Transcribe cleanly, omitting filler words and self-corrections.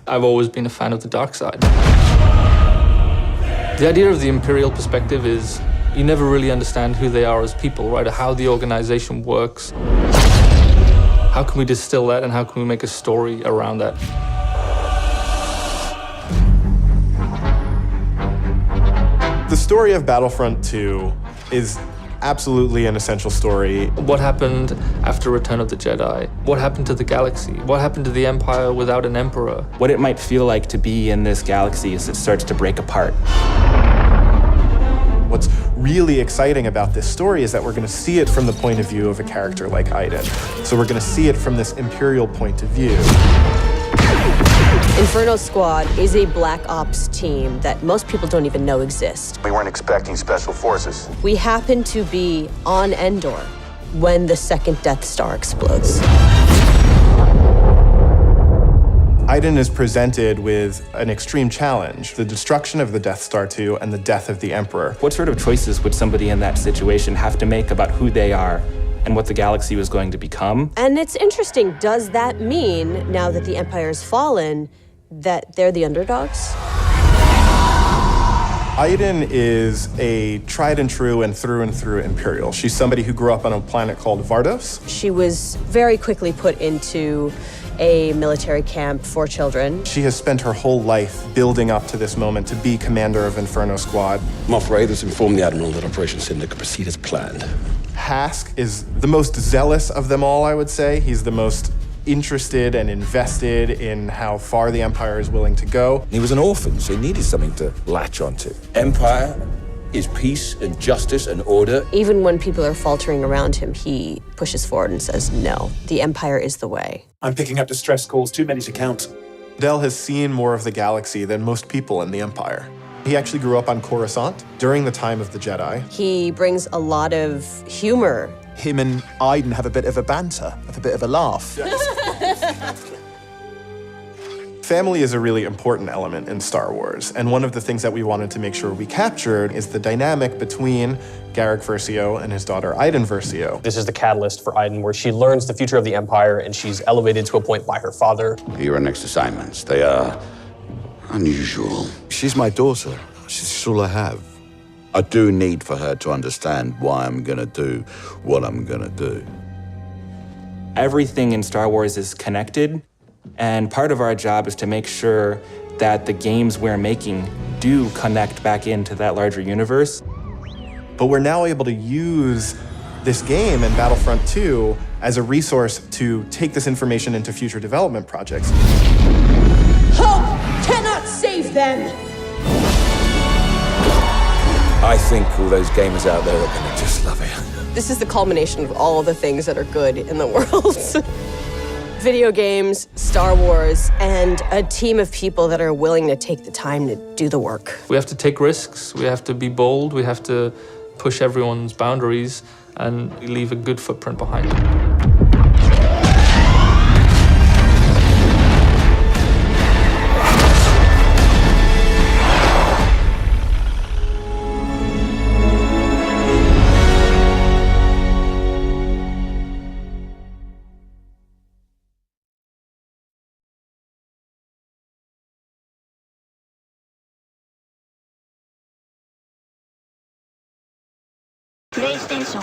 I've always been a fan of the dark side. The idea of the Imperial perspective is you never really understand who they are as people, right? Or how the organization works. How can we distill that and how can we make a story around that? The story of Battlefront 2 is absolutely an essential story. What happened after Return of the Jedi? What happened to the galaxy? What happened to the Empire without an emperor? What it might feel like to be in this galaxy as it starts to break apart. What's really exciting about this story is that we're going to see it from the point of view of a character like Iden. So we're going to see it from this Imperial point of view. Inferno Squad is a black ops team that most people don't even know exist. We weren't expecting special forces. We happen to be on Endor when the second Death Star explodes. Iden is presented with an extreme challenge, the destruction of the Death Star 2 and the death of the Emperor. What sort of choices would somebody in that situation have to make about who they are and what the galaxy was going to become? And it's interesting, does that mean, now that the Empire's fallen, that they're the underdogs? Iden is a tried and true Imperial. She's somebody who grew up on a planet called Vardos. She was very quickly put into a military camp for children. She has spent her whole life building up to this moment to be commander of Inferno Squad. Moff Raiders informed the Admiral that Operation Cinder could proceed as planned. Hask is the most zealous of them all, I would say. He's the most interested and invested in how far the Empire is willing to go. He was an orphan, so he needed something to latch onto. Empire is peace and justice and order. Even when people are faltering around him, he pushes forward and says, no, the Empire is the way. I'm picking up distress calls, too many to count. Del has seen more of the galaxy than most people in the Empire. He actually grew up on Coruscant during the time of the Jedi. He brings a lot of humor. Him and Iden have a bit of a banter, have a bit of a laugh. Family is a really important element in Star Wars, and one of the things that we wanted to make sure we captured is the dynamic between Garrick Versio and his daughter Iden Versio. This is the catalyst for Iden, where she learns the future of the Empire and she's elevated to a point by her father. Your next assignments, they are unusual. She's my daughter. She's all I have. I do need for her to understand why I'm gonna do what I'm gonna do. Everything in Star Wars is connected, and part of our job is to make sure that the games we're making do connect back into that larger universe. But we're now able to use this game and Battlefront 2 as a resource to take this information into future development projects. Hope cannot save them! I think all those gamers out there are gonna just love it. This is the culmination of all the things that are good in the world. Video games, Star Wars, and a team of people that are willing to take the time to do the work. We have to take risks, we have to be bold, we have to push everyone's boundaries and leave a good footprint behind. PlayStation